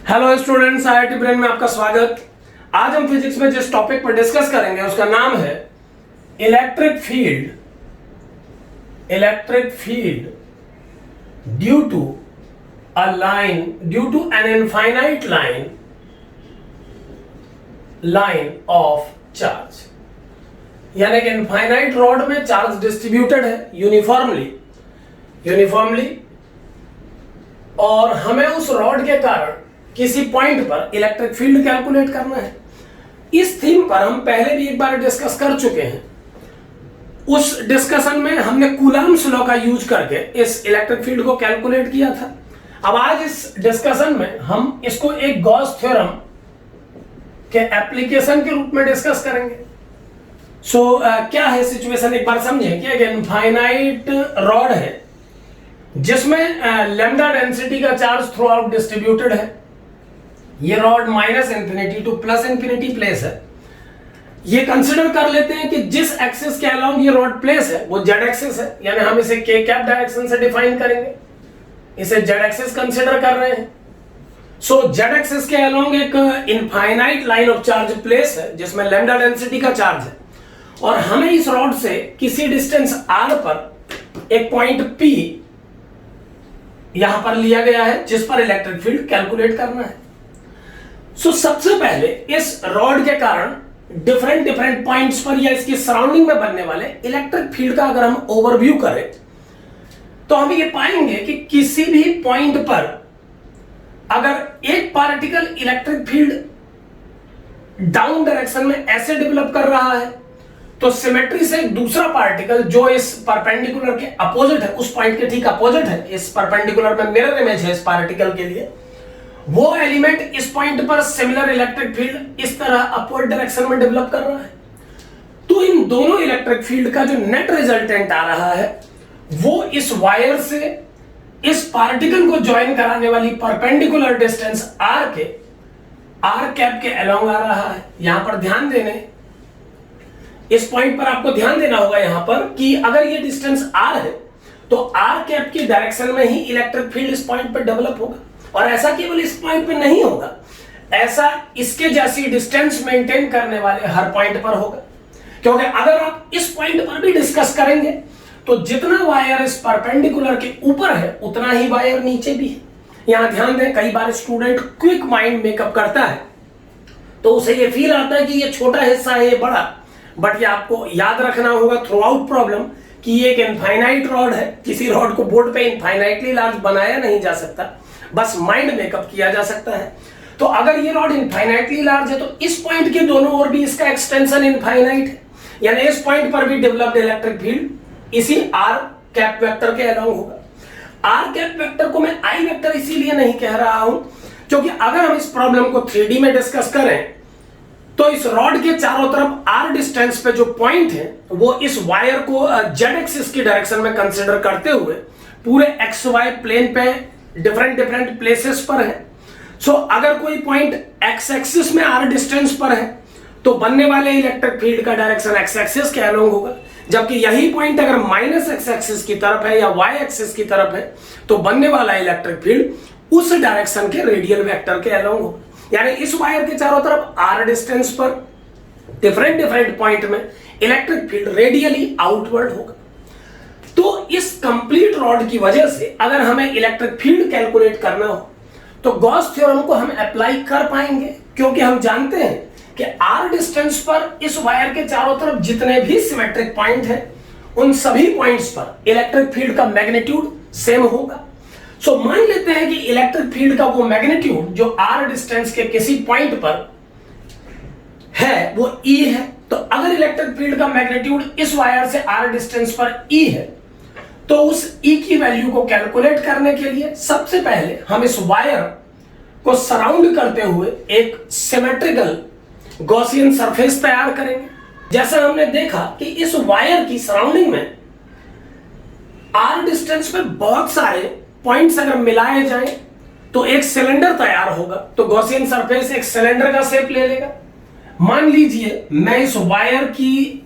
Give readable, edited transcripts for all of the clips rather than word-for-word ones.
Hello students, IIT brain में आपका स्वागत। आज हम फिजिक्स में जिस टॉपिक पर डिस्कस करेंगे उसका नाम है electric field. Electric field due to an infinite line of charge. यानी कि इनफाइनाइट रॉड में चार्ज डिस्ट्रीब्यूटेड है यूनिफॉर्मली और हमें उस रॉड के कारण किसी पॉइंट पर इलेक्ट्रिक फील्ड कैलकुलेट करना है। इस थीम पर हम पहले भी एक बार डिस्कस कर चुके हैं। उस डिस्कशन में हमने कूलम्ब्स लॉ का यूज करके इस इलेक्ट्रिक फील्ड को कैलकुलेट किया था। अब आज इस डिस्कशन में हम इसको एक गॉस थ्योरम के एप्लीकेशन के रूप में डिस्कस करेंगे। क्या है सिचुएशन, एक बार समझें कि एक इनफाइनाइट रॉड है जिसमें लैम्डा डेंसिटी का चार्ज थ्रू आउट डिस्ट्रीब्यूटेड है। ये rod minus infinity two plus infinity place है। ये कंसिडर कर लेते हैं कि जिस एक्सिस के अलोंग ये रॉड प्लेस है वो जेड एक्सिस है, यानी हम इसे के कैप डायरेक्शन से डिफाइन करेंगे। इसे जेड एक्सिस कंसिडर कर रहे हैं। जेड एक्सिस के अलोंग एक infinite line of charge place है जिसमें लैम्डा डेंसिटी का चार्ज है और हमें इस रॉड से किसी डिस्टेंस r पर एक पॉइंट P यहां पर लिया गया है जिस पर इलेक्ट्रिक फील्ड कैलकुलेट करना है। सबसे पहले इस रॉड के कारण डिफरेंट पॉइंट्स पर या इसकी सराउंडिंग में बनने वाले इलेक्ट्रिक फील्ड का अगर हम ओवरव्यू करें तो हम ये पाएंगे कि किसी भी पॉइंट पर अगर एक particle electric field down direction में ऐसे डेवलप कर रहा है तो सिमेट्री से एक दूसरा पार्टिकल जो इस परपेंडिकुलर के अपोजिट है, उस पॉइंट के ठीक अपोजिट है, इस परपेंडिकुलर में मिरर इमेज है इस पार्टिकल के लिए, वो एलिमेंट इस पॉइंट पर सिमिलर इलेक्ट्रिक फील्ड इस तरह अपवर्ड डायरेक्शन में डेवलप कर रहा है। तो इन दोनों इलेक्ट्रिक फील्ड का जो नेट रिजल्टेंट आ रहा है वो इस वायर से इस पार्टिकल को ज्वाइन कराने वाली परपेंडिकुलर डिस्टेंस r कैप के अलोंग आ रहा है। यहां पर ध्यान देने, इस पॉइंट पर आपको ध्यान देना होगा यहां पर कि अगर ये डिस्टेंस r है तो r कैप की डायरेक्शन में ही इलेक्ट्रिक फील्ड इस पॉइंट पर डेवलप होगा। और ऐसा केवल इस पॉइंट पे नहीं होगा, ऐसा इसके जैसी डिस्टेंस मेंटेन करने वाले हर पॉइंट पर होगा। क्योंकि अगर आप इस पॉइंट पर भी डिस्कस करेंगे तो जितना वायर इस परपेंडिकुलर के ऊपर है उतना ही वायर नीचे भी है। यहां ध्यान दें, कई बार स्टूडेंट क्विक माइंड मेकअप करता है तो उसे ये फील आता है कि ये छोटा हिस्सा है, ये बड़ा, बट ये आपको याद रखना होगा थ्रू आउट प्रॉब्लम कि ये एक इनफाइनाइट रॉड है। किसी रॉड को बोर्ड पे इनफाइनाइटली लार्ज बनाया नहीं जा सकता, बस माइंड मेकअप किया जा सकता है। तो अगर ये रॉड इनफाइनाइटली लार्ज है तो इस पॉइंट के दोनों ओर भी इसका एक्सटेंशन इनफाइनाइट है, यानी इस पॉइंट पर भी डेवलप्ड इलेक्ट्रिक फील्ड इसी r कैप वेक्टर के अलोंग होगा। r कैप वेक्टर को मैं i वेक्टर इसीलिए नहीं कह रहा हूं क्योंकि अगर हम इस प्रॉब्लम को 3D में डिस्कस करें तो इस रॉड के चारों तरफ r डिस्टेंस पे जो पॉइंट है वो इस वायर को z एक्सिस की डायरेक्शन में कंसीडर करते हुए पूरे xy प्लेन पे डिफरेंट प्लेसेस पर है। अगर कोई पॉइंट x एक्सिस में r डिस्टेंस पर है तो बनने वाले इलेक्ट्रिक फील्ड का डायरेक्शन x एक्सिस के अलोंग होगा, जबकि यही पॉइंट अगर माइनस x एक्सिस की तरफ है या y एक्सिस की तरफ है तो बनने वाला इलेक्ट्रिक फील्ड उस डायरेक्शन के रेडियल वेक्टर के अलोंग होगा। यानी इस वायर के चारों तरफ r डिस्टेंस पर डिफरेंट पॉइंट में इलेक्ट्रिक फील्ड रेडियली आउटवर्ड होगा। तो इस कंप्लीट रॉड की वजह से अगर हमें इलेक्ट्रिक फील्ड कैलकुलेट करना हो तो गॉस थ्योरम को हम अप्लाई कर पाएंगे, क्योंकि हम जानते हैं कि r डिस्टेंस पर इस वायर के चारों तरफ जितने भी सिमेट्रिक पॉइंट हैं उन सभी पॉइंट्स पर इलेक्ट्रिक फील्ड का मैग्नीट्यूड सेम होगा। मान लेते हैं कि इलेक्ट्रिक फील्ड का वो मैग्नीट्यूड जो r डिस्टेंस के किसी पॉइंट पर है वो E है। तो अगर इलेक्ट्रिक फील्ड का मैग्नीट्यूड इस वायर से r डिस्टेंस पर E है तो उस E की वैल्यू को कैलकुलेट करने के लिए सबसे पहले हम इस वायर को सराउंड करते हुए एक सिमेट्रिकल गॉसियन सरफेस तैयार करेंगे। जैसा हमने देखा कि इस वायर की सराउंडिंग में r डिस्टेंस पे बहुत सारे पॉइंट्स अगर मिलाए जाएं तो एक सिलेंडर तैयार होगा। तो गॉसियन सरफेस एक सिलेंडर का शेप ले लेगा। मान लीजिए मैं इस वायर की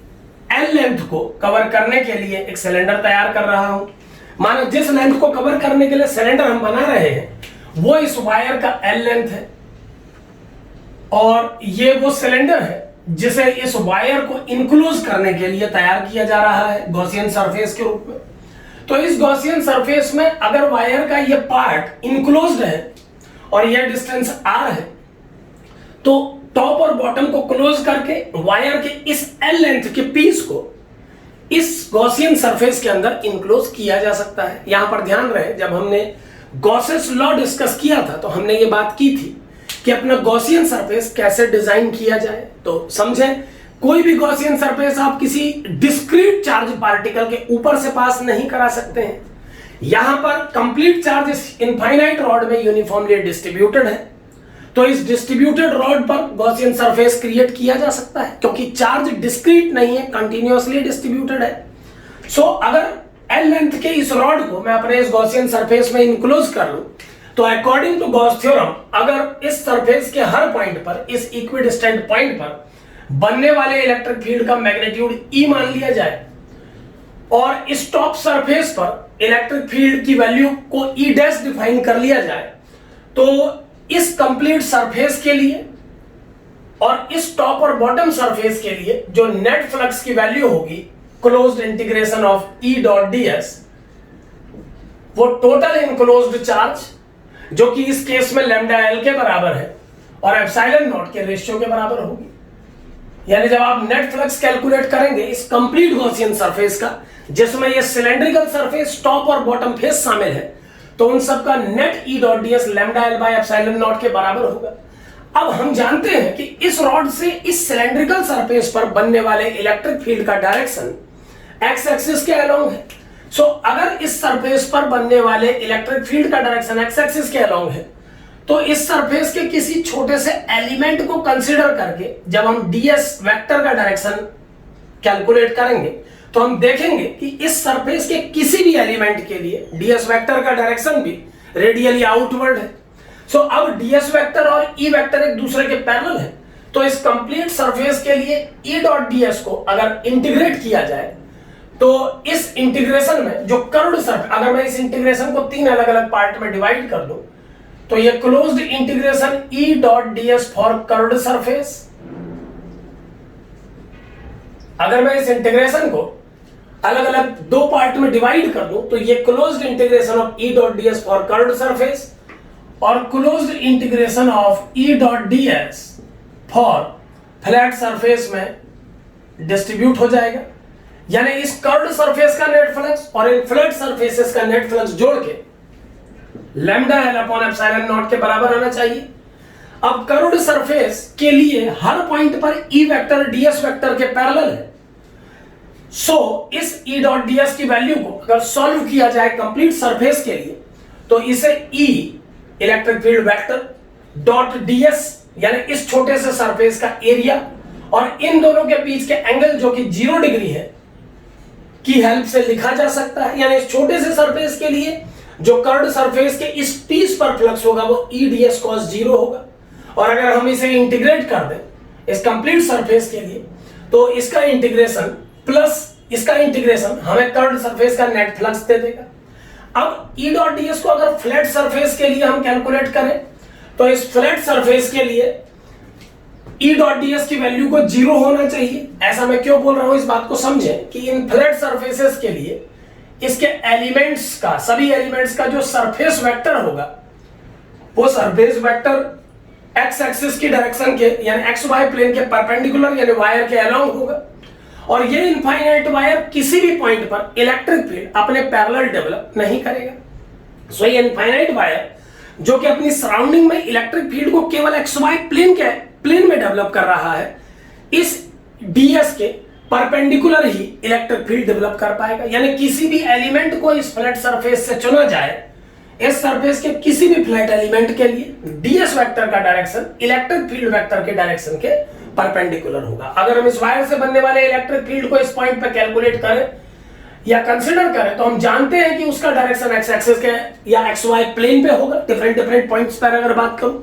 L लेंथ को कवर करने के लिए एक सिलेंडर तैयार कर रहा हूं। मानो जिस लेंथ को कवर करने के लिए सिलेंडर हम बना रहे हैं वो इस वायर का एल लेंथ है और ये वो सिलेंडर है जिसे इस वायर को इनक्लोज करने के लिए तैयार किया जा रहा है गॉसियन सरफेस के रूप में। तो इस गॉसियन सरफेस में अगर वायर का ये पार्ट इनक्लोज्ड है और यह डिस्टेंस आर है, तो टॉप और बॉटम को क्लोज करके वायर के इस एल लेंथ के पीस को इस गॉसियन सरफेस के अंदर इनक्लोज किया जा सकता है। यहां पर ध्यान रहे, जब हमने गॉसेस लॉ डिस्कस किया था तो हमने ये बात की थी कि अपना गॉसियन सरफेस कैसे डिजाइन किया जाए। तो समझें, कोई भी गॉसियन सरफेस आप किसी डिस्क्रीट चार्ज पार्टिकल के ऊपर से पास नहीं करा सकते हैं। यहां पर कंप्लीट चार्ज इस इनफाइनाइट रॉड में यूनिफॉर्मली डिस्ट्रीब्यूटेड है, तो इस डिस्ट्रीब्यूटेड रॉड पर गॉसियन सरफेस क्रिएट किया जा सकता है क्योंकि चार्ज डिस्क्रीट नहीं है, कंटिन्यूअसली डिस्ट्रीब्यूटेड है। सो अगर एल लेंथ के इस रॉड को मैं अपने इस गॉसियन सरफेस में इनक्लोज कर लूं, तो अकॉर्डिंग टू गॉस थ्योरम अगर इस सरफेस के हर पॉइंट पर, इस इक्विडिस्टेंट पॉइंट पर बनने वाले इलेक्ट्रिक फील्ड का मैग्नीट्यूड ई मान लिया जाए और इस टॉप सरफेस पर इलेक्ट्रिक फील्ड की वैल्यू को ई डैश डिफाइन कर लिया जाए, तो इस कंप्लीट सरफेस के लिए और इस टॉप और बॉटम सरफेस के लिए जो नेट फ्लक्स की वैल्यू होगी closed integration of E dot D S, वो टोटल इनक्लोज्ड चार्ज जो कि इस केस में लैम्डा एल के बराबर है और एप्सिलॉन नॉट के रेशियो के बराबर होगी। यानी जब आप नेट फ्लक्स कैलकुलेट करेंगे इस कंप्लीट गॉसियन सरफेस का, जिसमें ये सिलेंड्रिकल सरफेस टॉप और बॉटम फेस शामिल है, तो उन सब का net E dot D S lambda L by epsilon naught के बराबर होगा। अब हम जानते हैं कि इस रॉड से इस सिलेंड्रिकल सरफेस पर बनने वाले इलेक्ट्रिक फील्ड का डायरेक्शन एक्स एक्सिस के अलोंग है। सो अगर इस सरफेस पर बनने वाले इलेक्ट्रिक फील्ड का डायरेक्शन एक्स एक्सिस के अलोंग है, तो इस सरफेस के किसी छोटे से एलिमेंट को कंसीडर करके जब हम डीएस वेक्टर का डायरेक्शन कैलकुलेट करेंगे, तो हम देखेंगे कि इस सरफेस के किसी भी एलिमेंट के लिए डीएस वेक्टर का डायरेक्शन भी रेडियली आउटवर्ड है। सो अब डीएस वेक्टर और ई वेक्टर एक दूसरे के पैरेलल है, तो इस कंप्लीट सरफेस के लिए ई डॉट डीएस को अगर इंटीग्रेट किया जाए, तो इस इंटीग्रेशन में जो कर्व्ड सरफेस, अगर मैं इस इंटीग्रेशन को 3 अलग अलग पार्ट में डिवाइड कर दूं, तो ये closed integration E dot ds for curved surface, अगर मैं इस इंटीग्रेशन को अलग अलग 2 पार्ट में डिवाइड कर दूं, तो ये closed integration of E dot ds for curved surface और closed integration of E dot ds for flat surface में डिस्ट्रीब्यूट हो जाएगा। यानी इस कर्व्ड सरफेस का नेट फ्लक्स और इन फ्लैट सरफेसेस का नेट फ्लक्स जोड़ के lambda L upon epsilon naught के बराबर आना चाहिए। अब कर्व्ड सरफेस के लिए हर पॉइंट पर ई वेक्टर डीएस वेक्टर के पैरेलल है। सो इस ई डॉट डीएस की वैल्यू को अगर सॉल्व किया जाए कंप्लीट सरफेस के लिए, तो इसे E electric field vector dot ds यानी इस छोटे से सरफेस का एरिया और इन दोनों के बीच के एंगल जो कि 0 डिग्री है की हेल्प से लिखा जा सकता है। यानी इस छोटे से सरफेस के लिए जो कर्व्ड सरफेस के इस पीस पर फ्लक्स होगा वो ई डीएस कॉस 0 होगा, और अगर हम इसे इंटीग्रेट कर दें इस कंप्लीट सरफेस के लिए, तो इसका इंटीग्रेशन प्लस इसका इंटीग्रेशन हमें कर्व्ड सरफेस का नेट फ्लक्स दे देगा। अब ई डॉट डीएस को अगर फ्लैट सरफेस के लिए हम कैलकुलेट करें, तो इस फ्लैट सरफेस के लिए ई डॉट डीएस की वैल्यू को 0 होना चाहिए। ऐसा मैं क्यों बोल रहा हूं, इस बात को समझें कि इन फ्लैट सरफेसेस के लिए इसके एलिमेंट्स का, सभी एलिमेंट्स का जो सरफेस वेक्टर होगा, वो सरफेस वेक्टर एक्स एक्सिस की डायरेक्शन के यानी एक्स वाई प्लेन के परपेंडिकुलर यानी वायर के अलोंग होगा, और ये इनफाइनाइट वायर किसी भी पॉइंट पर इलेक्ट्रिक फील्ड अपने पैरेलल डेवलप नहीं करेगा। सो ये इनफाइनाइट वायर जो कि अपनी सराउंडिंग में इलेक्ट्रिक फील्ड को केवल एक्स वाई प्लेन में डेवलप कर रहा है, इस डीएस के परपेंडिकुलर ही इलेक्ट्रिक फील्ड डेवलप कर पाएगा। यानी किसी भी एलिमेंट को इस फ्लैट सरफेस से चुना जाए, इस सरफेस के किसी भी फ्लैट एलिमेंट के लिए डीएस वेक्टर का डायरेक्शन इलेक्ट्रिक फील्ड वेक्टर के डायरेक्शन के परपेंडिकुलर होगा। अगर हम इस वायर से बनने वाले इलेक्ट्रिक फील्ड को इस पॉइंट पे कैलकुलेट करें या कंसीडर करें, तो हम जानते हैं कि उसका डायरेक्शन एक्स एक्सिस के या एक्स वाई प्लेन पे होगा, डिफरेंट पॉइंट्स पर अगर बात करूं,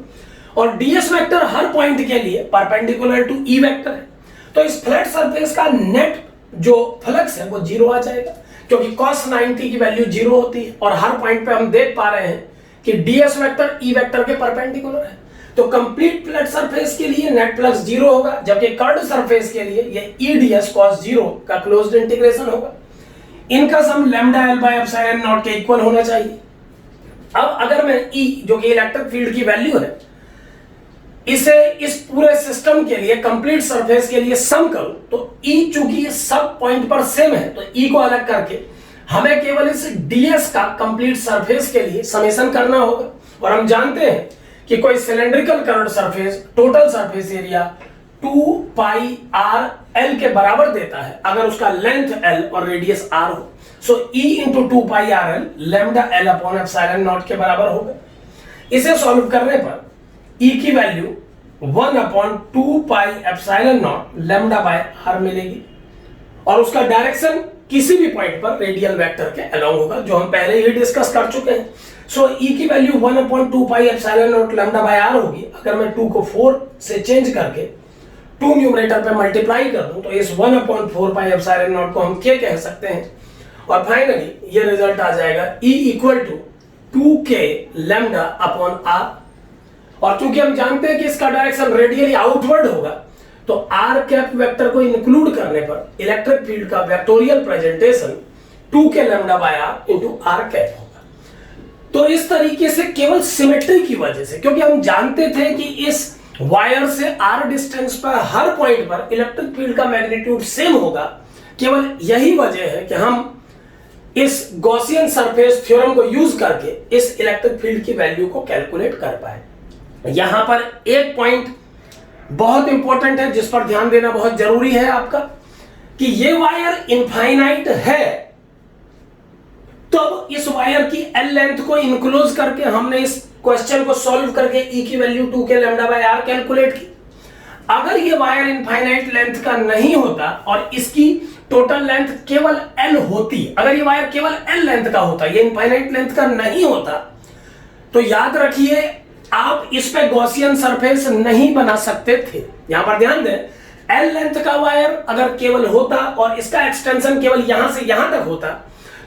और डीएस वेक्टर हर पॉइंट के लिए परपेंडिकुलर टू ई वेक्टर है, तो इस फ्लैट सरफेस का नेट जो फ्लक्स है वो 0 आ जाएगा, क्योंकि cos 90 की वैल्यू 0 होती है, और हर पॉइंट पे हम देख पा रहे हैं कि ds वेक्टर e वेक्टर के परपेंडिकुलर है। तो कंप्लीट फ्लैट सरफेस के लिए नेट फ्लक्स 0 होगा, जबकि कर्व्ड सरफेस के लिए ये e ds cos 0 का क्लोज्ड इंटीग्रेशन होगा। इनका sum lambda l by epsilon naught के इक्वल होना चाहिए। अब अगर मैं E जो कि इलेक्ट्रिक फील्ड की वैल्यू है, इसे इस पूरे सिस्टम के लिए कंप्लीट सरफेस के लिए सम करूं, तो E चूंकि सब पॉइंट पर सेम है, तो E को अलग करके हमें केवल इस ds का कंप्लीट सरफेस के लिए समेशन करना होगा। और हम जानते हैं कि कोई cylindrical curved surface total surface area 2 पाई r l के बराबर देता है अगर उसका लेंथ l और रेडियस r हो। सो E इंटू 2 पाई r l lambda l upon epsilon naught के बराबर होगा। इसे सॉल्व करने पर E की value 1 upon 2 pi epsilon not lambda by r मिलेगी और उसका डायरेक्शन किसी भी पॉइंट पर रेडियल वेक्टर के अलोंग होगा, जो हम पहले ही डिस्कस कर चुके हैं। सो E की value 1 upon 2 pi epsilon not lambda by r होगी। अगर मैं 2 को 4 से चेंज करके 2 न्यूमरेटर पे मल्टीप्लाई कर दूं, तो इस 1 अपॉन 4 पाई एप्सिलॉन नॉट को हम k कह सकते हैं और फाइनली ये रिजल्ट आ जाएगा E equal to 2k lambda upon r। और चूंकि हम जानते हैं कि इसका डायरेक्शन रेडियली आउटवर्ड होगा, तो r कैप वेक्टर को इंक्लूड करने पर इलेक्ट्रिक फील्ड का vectorial presentation 2k lambda by r into r cap होगा। तो इस तरीके से केवल सिमेट्री की वजह से, क्योंकि हम जानते थे कि इस वायर से r डिस्टेंस पर हर पॉइंट पर इलेक्ट्रिक फील्ड का मैग्नीट्यूड सेम होगा, केवल यही वजह है कि हम इस गॉसियन सरफेस थ्योरम को यूज करके इस इलेक्ट्रिक फील्ड की वैल्यू को कैलकुलेट कर पाए। यहां पर एक पॉइंट बहुत इंपॉर्टेंट है जिस पर ध्यान देना बहुत जरूरी है आपका, कि ये वायर इनफाइनाइट है, तो इस वायर की एल लेंथ को इनक्लोज करके हमने इस क्वेश्चन को सॉल्व करके E की value 2k lambda by r calculate की। अगर ये वायर इनफाइनाइट लेंथ का नहीं होता और इसकी टोटल लेंथ केवल L होती, अगर ये वायर केवल L लेंथ का होता, ये इनफाइनाइट लेंथ का नहीं होता, तो याद रखिए आप इस पे गॉसियन सरफेस नहीं बना सकते थे। यहां पर ध्यान दें, L लेंथ का वायर अगर केवल होता और इसका एक्सटेंशन केवल यहां से यहां तक होता,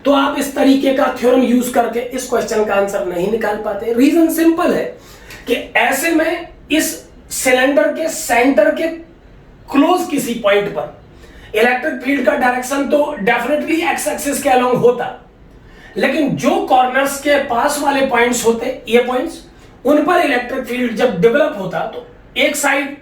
तो आप इस तरीके का थ्योरम यूज करके इस क्वेश्चन का आंसर नहीं निकाल पाते। रीजन सिंपल है कि ऐसे में इस सिलेंडर के सेंटर के क्लोज किसी पॉइंट पर इलेक्ट्रिक फील्ड का डायरेक्शन तो डेफिनेटली एक्स एक्सिस के अलोंग होता, लेकिन जो कॉर्नर्स के पास वाले पॉइंट्स होते, ये पॉइंट्स, उन पर इलेक्ट्रिक फील्ड जब डेवलप होता तो एक साइड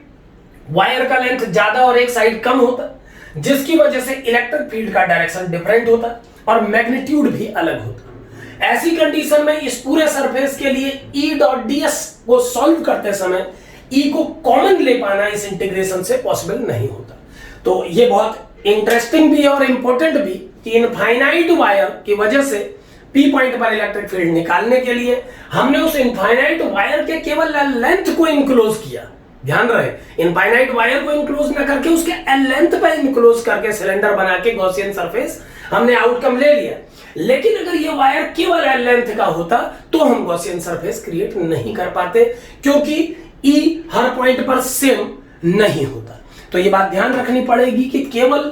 वायर का लेंथ ज्यादा और एक साइड कम होता, जिसकी वजह से इलेक्ट्रिक फील्ड का डायरेक्शन डिफरेंट होता और मैग्नीट्यूड भी अलग होता। ऐसी कंडीशन में इस पूरे सरफेस के लिए E डॉट ds को सॉल्व करते समय E को कॉमन ले पाना इस इंटीग्रेशन से पॉसिबल नहीं होता। तो ये बहुत इंटरेस्टिंग भी और इंपॉर्टेंट भी कि इनफाइनाइट वायर की वजह से P पॉइंट पर इलेक्ट्रिक फील्ड निकालने के लिए हमने उस इनफाइनाइट वायर के केवल लेंथ को इनक्लोज किया। ध्यान रहे, इनफाइनाइट वायर को इनक्लोज ना करके उसके एल लेंथ पर इनक्लोज करके सिलेंडर बना के गॉसियन सरफेस हमने आउटकम ले लिया। लेकिन अगर ये वायर केवल एल लेंथ का होता तो हम गॉसियन सरफेस क्रिएट नहीं कर पाते, क्योंकि E हर पॉइंट पर सेम नहीं होता। तो ये बात ध्यान रखनी पड़ेगी कि केवल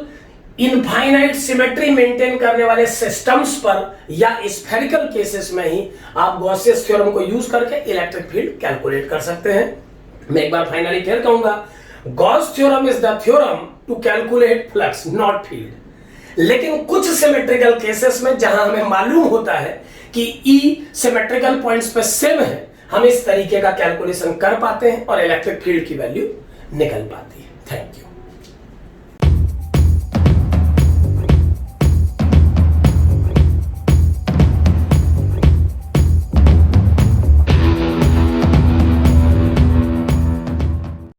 इनफाइनाइट सिमेट्री मेंटेन करने वाले सिस्टम्स पर या स्फेरिकल केसेस में ही आप गॉसियस थ्योरम को यूज करके इलेक्ट्रिक फील्ड कैलकुलेट कर सकते हैं। मैं एक बार फाइनली फिर कहूंगा, Gauss theorem is the theorem to calculate flux not field. लेकिन कुछ सिमेट्रिकल केसेस में जहां हमें मालूम होता है कि E सिमेट्रिकल पॉइंट्स पे सेम है, हम इस तरीके का कैलकुलेशन कर पाते हैं और इलेक्ट्रिक फील्ड की वैल्यू निकल पाती है। Thank you.